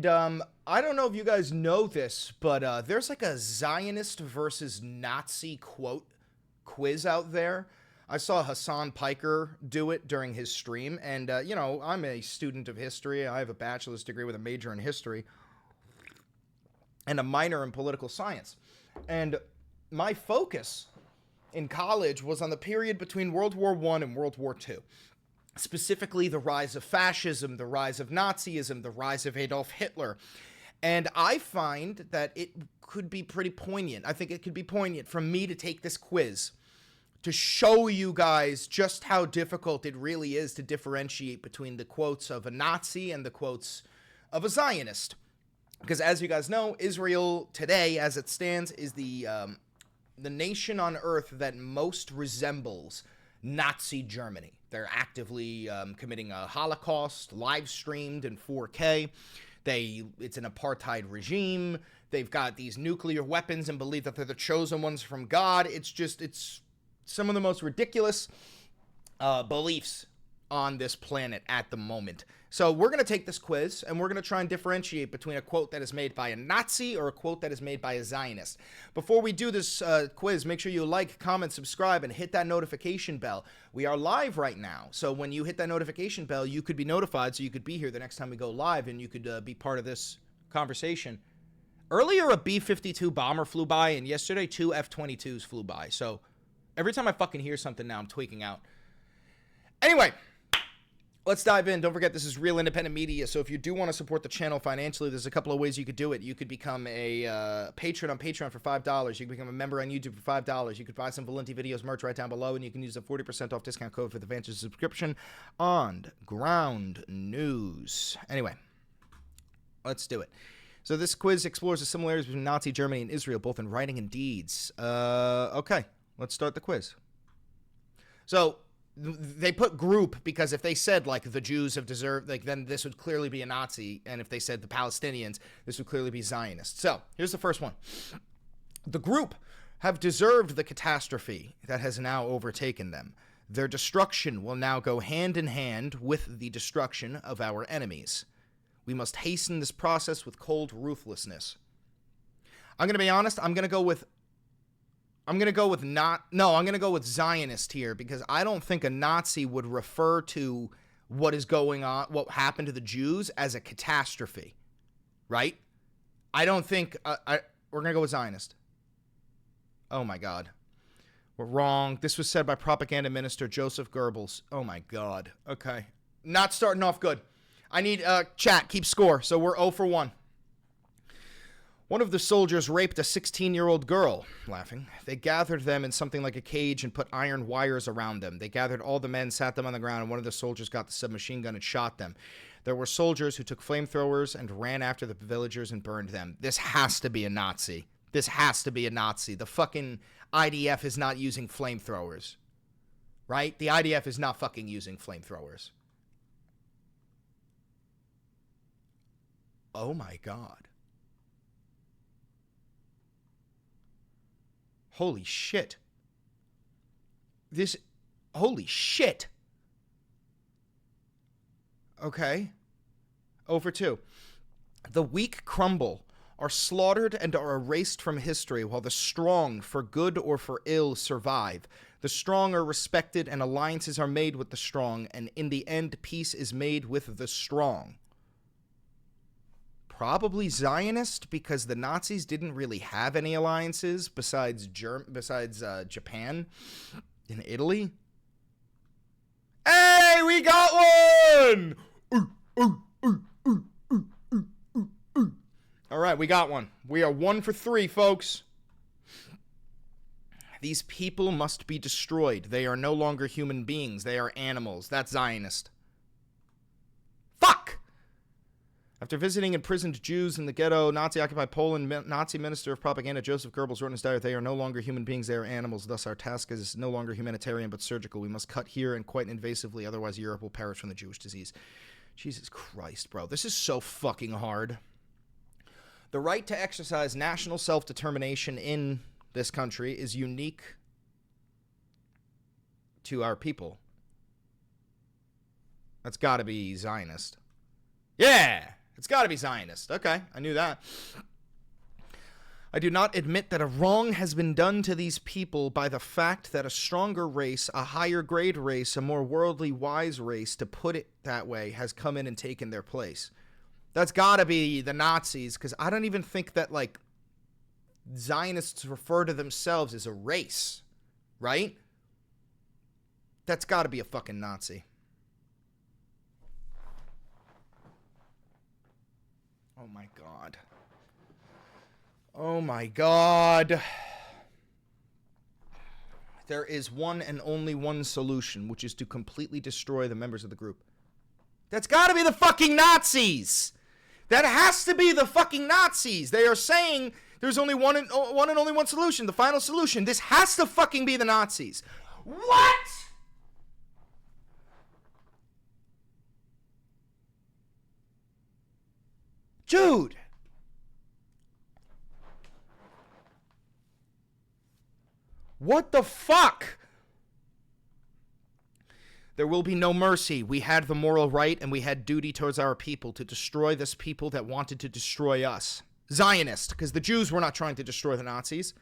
I don't know if you guys know this, but there's like a Zionist versus Nazi quote quiz out there. I saw Hassan Piker do it during his stream, and I'm a student of history. I have a bachelor's degree with a major in history and a minor in political science. And my focus in college was on the period between World War I and World War II. Specifically, the rise of fascism, the rise of Nazism, the rise of Adolf Hitler. And I find that it could be pretty poignant. I think it could be poignant for me to take this quiz to show you guys just how difficult it really is to differentiate between the quotes of a Nazi and the quotes of a Zionist. Because as you guys know, Israel today, as it stands, is the nation on earth that most resembles Nazi Germany. They're actively committing a Holocaust, live streamed in 4K. It's an apartheid regime. They've got these nuclear weapons and believe that they're the chosen ones from God. It's some of the most ridiculous beliefs on this planet at the moment. So we're going to take this quiz, and we're going to try and differentiate between a quote that is made by a Nazi or a quote that is made by a Zionist. Before we do this quiz, make sure you like, comment, subscribe, and hit that notification bell. We are live right now, so when you hit that notification bell, you could be notified, so you could be here the next time we go live, and you could be part of this conversation. Earlier, a B-52 bomber flew by, and yesterday, 2 F-22s flew by. So every time I fucking hear something now, I'm tweaking out. Anyway, let's dive in. Don't forget, this is real independent media, so if you do want to support the channel financially, there's a couple of ways you could do it. You could become a patron on Patreon for $5. You can become a member on YouTube for $5. You could buy some Valenti videos merch right down below, and you can use a 40% off discount code for the Vantage subscription on Ground News. Anyway, let's do it. So this quiz explores the similarities between Nazi Germany and Israel, both in writing and deeds. Okay, let's start the quiz. So they put group because if they said, like, the Jews have deserved, like, then this would clearly be a Nazi. And if they said the Palestinians, this would clearly be Zionist. So here's the first one. The group have deserved the catastrophe that has now overtaken them. Their destruction will now go hand in hand with the destruction of our enemies. We must hasten this process with cold ruthlessness. I'm going to be honest. I'm going to go with Zionist here, because I don't think a Nazi would refer to what is going on, what happened to the Jews, as a catastrophe, right? I don't think, we're going to go with Zionist. Oh my God. We're wrong. This was said by propaganda minister Joseph Goebbels. Oh my God. Okay. Not starting off good. I need, chat, keep score. So we're 0 for 1. One of the soldiers raped a 16-year-old girl. Laughing. They gathered them in something like a cage and put iron wires around them. They gathered all the men, sat them on the ground, and one of the soldiers got the submachine gun and shot them. There were soldiers who took flamethrowers and ran after the villagers and burned them. This has to be a Nazi. This has to be a Nazi. The fucking IDF is not using flamethrowers. Right? The IDF is not fucking using flamethrowers. Oh my God. Holy shit. Holy shit. Okay. 0 for 2. The weak crumble, are slaughtered and are erased from history, while the strong, for good or for ill, survive. The strong are respected and alliances are made with the strong, and in the end, peace is made with the strong. Probably Zionist, because the Nazis didn't really have any alliances besides Japan and Italy. Hey, we got one! All right, we got one. We are 1 for 3, folks. These people must be destroyed. They are no longer human beings. They are animals. That's Zionist. Fuck! After visiting imprisoned Jews in the ghetto, Nazi-occupied Poland, Nazi minister of propaganda Joseph Goebbels wrote in his diary, they are no longer human beings, they are animals. Thus, our task is no longer humanitarian, but surgical. We must cut here and quite invasively, otherwise Europe will perish from the Jewish disease. Jesus Christ, bro. This is so fucking hard. The right to exercise national self-determination in this country is unique to our people. That's got to be Zionist. Yeah! It's got to be Zionist. Okay, I knew that. I do not admit that a wrong has been done to these people by the fact that a stronger race, a higher grade race, a more worldly wise race, to put it that way, has come in and taken their place. That's gotta be the Nazis, because I don't even think that, like, Zionists refer to themselves as a race, right? That's gotta be a fucking Nazi. Oh my God. Oh my God. There is one and only one solution, which is to completely destroy the members of the group. That's gotta be the fucking Nazis! That has to be the fucking Nazis! They are saying there's only one and only one solution, the final solution. This has to fucking be the Nazis. What?! Dude! What the fuck? There will be no mercy. We had the moral right and we had duty towards our people to destroy this people that wanted to destroy us. Zionist, because the Jews were not trying to destroy the Nazis.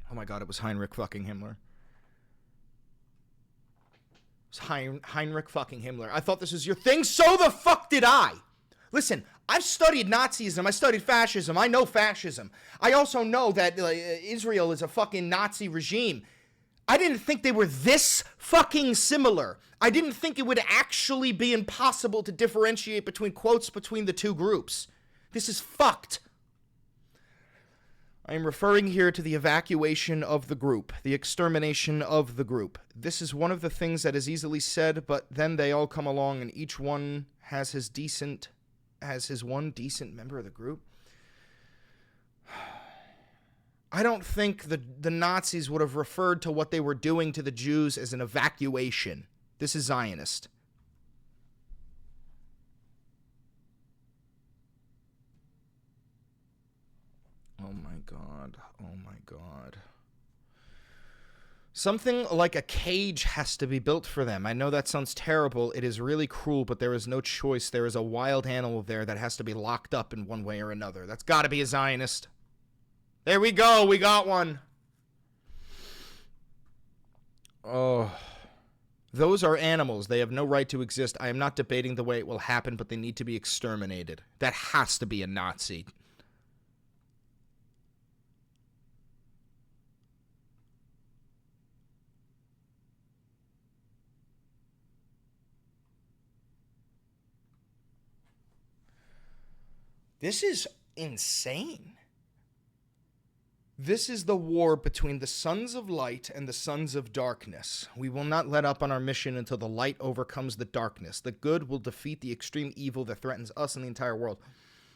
Oh my God, it was Heinrich fucking Himmler. It was Heinrich fucking Himmler. I thought this was your thing, so the fuck did I. Listen, I've studied Nazism, I studied fascism, I know fascism. I also know that Israel is a fucking Nazi regime. I didn't think they were this fucking similar. I didn't think it would actually be impossible to differentiate between quotes between the two groups. This is fucked. I am referring here to the evacuation of the group, the extermination of the group. This is one of the things that is easily said, but then they all come along and each one has his one decent member of the group. I don't think the Nazis would have referred to what they were doing to the Jews as an evacuation. This is Zionist. Oh my God. Oh my God. Something like a cage has to be built for them. I know that sounds terrible. It is really cruel, but there is no choice. There is a wild animal there that has to be locked up in one way or another. That's got to be a Zionist. There we go. We got one. Oh. Those are animals. They have no right to exist. I am not debating the way it will happen, but they need to be exterminated. That has to be a Nazi. This is insane. This is the war between the sons of light and the sons of darkness. We will not let up on our mission until the light overcomes the darkness. The good will defeat the extreme evil that threatens us and the entire world.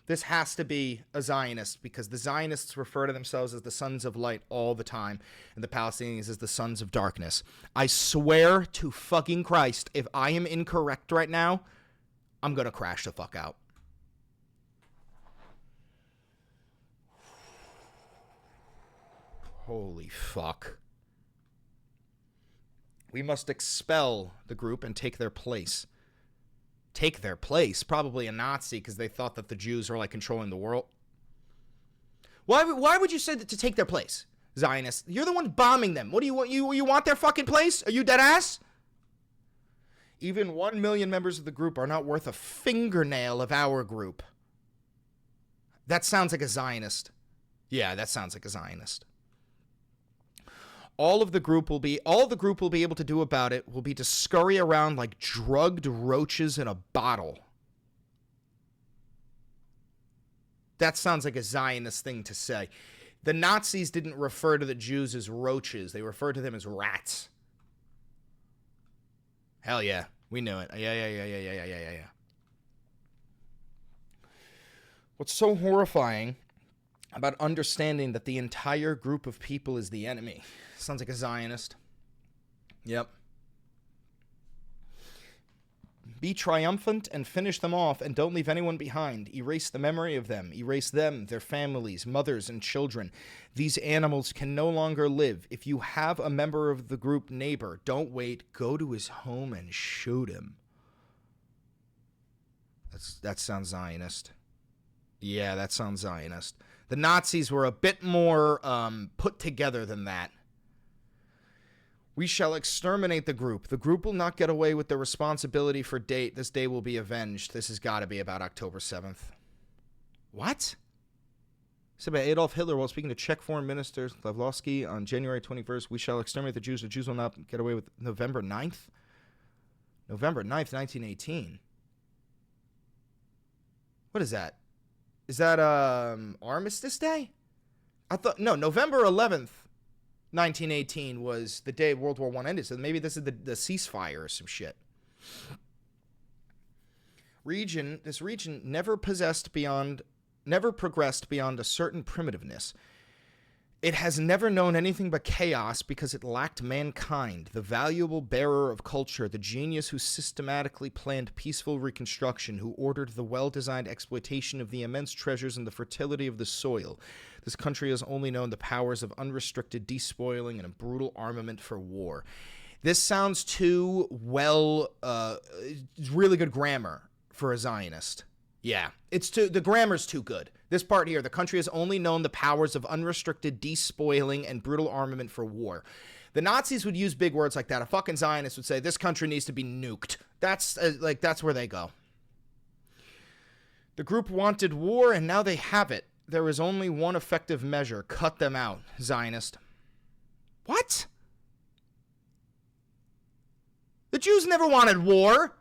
This has to be a Zionist, because the Zionists refer to themselves as the sons of light all the time, and the Palestinians as the sons of darkness. I swear to fucking Christ, if I am incorrect right now, I'm gonna crash the fuck out. Holy fuck. We must expel the group and take their place. Take their place? Probably a Nazi, because they thought that the Jews are, like, controlling the world. Why would you say that to take their place, Zionists? You're the one bombing them. What do you want? You want their fucking place? Are you dead ass? Even 1 million members of the group are not worth a fingernail of our group. That sounds like a Zionist. Yeah, that sounds like a Zionist. All the group will be able to do about it will be to scurry around like drugged roaches in a bottle. That sounds like a Zionist thing to say. The Nazis didn't refer to the Jews as roaches. They referred to them as rats. Hell yeah. We knew it. Yeah. What's so horrifying about understanding that the entire group of people is the enemy? Sounds like a Zionist. Yep. Be triumphant and finish them off, and don't leave anyone behind. Erase the memory of them. Erase them, their families, mothers, and children. These animals can no longer live. If you have a member of the group neighbor, don't wait. Go to his home and shoot him. That sounds Zionist. Yeah, that sounds Zionist. The Nazis were a bit more put together than that. We shall exterminate the group. The group will not get away with the responsibility for date. This day will be avenged. This has got to be about October 7th. What? Said by Adolf Hitler while speaking to Czech Foreign Minister Lavlovsky on January 21st. We shall exterminate the Jews. The Jews will not get away with November 9th? November 9th, 1918. What is that? Is that Armistice Day? I thought, no, November 11th. 1918 was the day World War I ended, so maybe this is the ceasefire or some shit. This region never progressed beyond a certain primitiveness. It has never known anything but chaos because it lacked mankind, the valuable bearer of culture, the genius who systematically planned peaceful reconstruction, who ordered the well-designed exploitation of the immense treasures and the fertility of the soil. This country has only known the powers of unrestricted despoiling and a brutal armament for war. This sounds too really good grammar for a Zionist. Yeah, the grammar's too good. This part here, the country has only known the powers of unrestricted despoiling and brutal armament for war. The Nazis would use big words like that. A fucking Zionist would say, this country needs to be nuked. That's where they go. The group wanted war, and now they have it. There is only one effective measure. Cut them out, Zionist. What? The Jews never wanted war.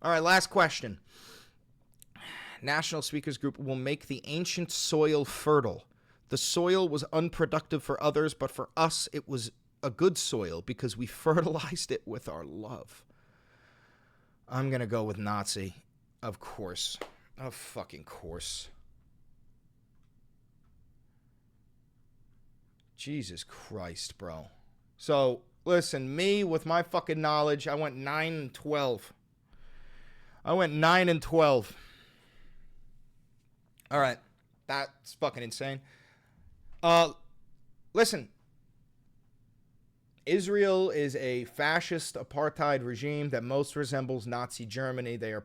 All right, last question. National Speakers Group will make the ancient soil fertile. The soil was unproductive for others, but for us it was a good soil because we fertilized it with our love. I'm going to go with Nazi. Of course. Of fucking course. Jesus Christ, bro. So, listen, me with my fucking knowledge, I went 9 and 12. I went 9 and 12. All right, that's fucking insane. Listen, Israel is a fascist apartheid regime that most resembles Nazi Germany. They are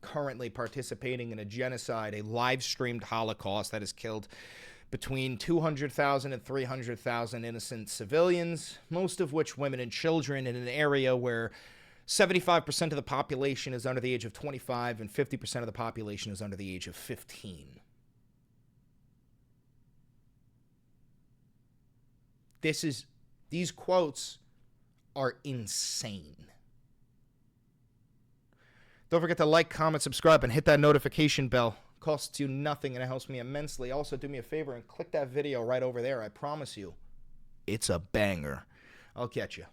currently participating in a genocide, a live-streamed Holocaust that has killed between 200,000 and 300,000 innocent civilians, most of which women and children, in an area where 75% of the population is under the age of 25 and 50% of the population is under the age of 15. These quotes are insane. Don't forget to like, comment, subscribe, and hit that notification bell. It costs you nothing and it helps me immensely. Also, do me a favor and click that video right over there. I promise you, it's a banger. I'll catch you.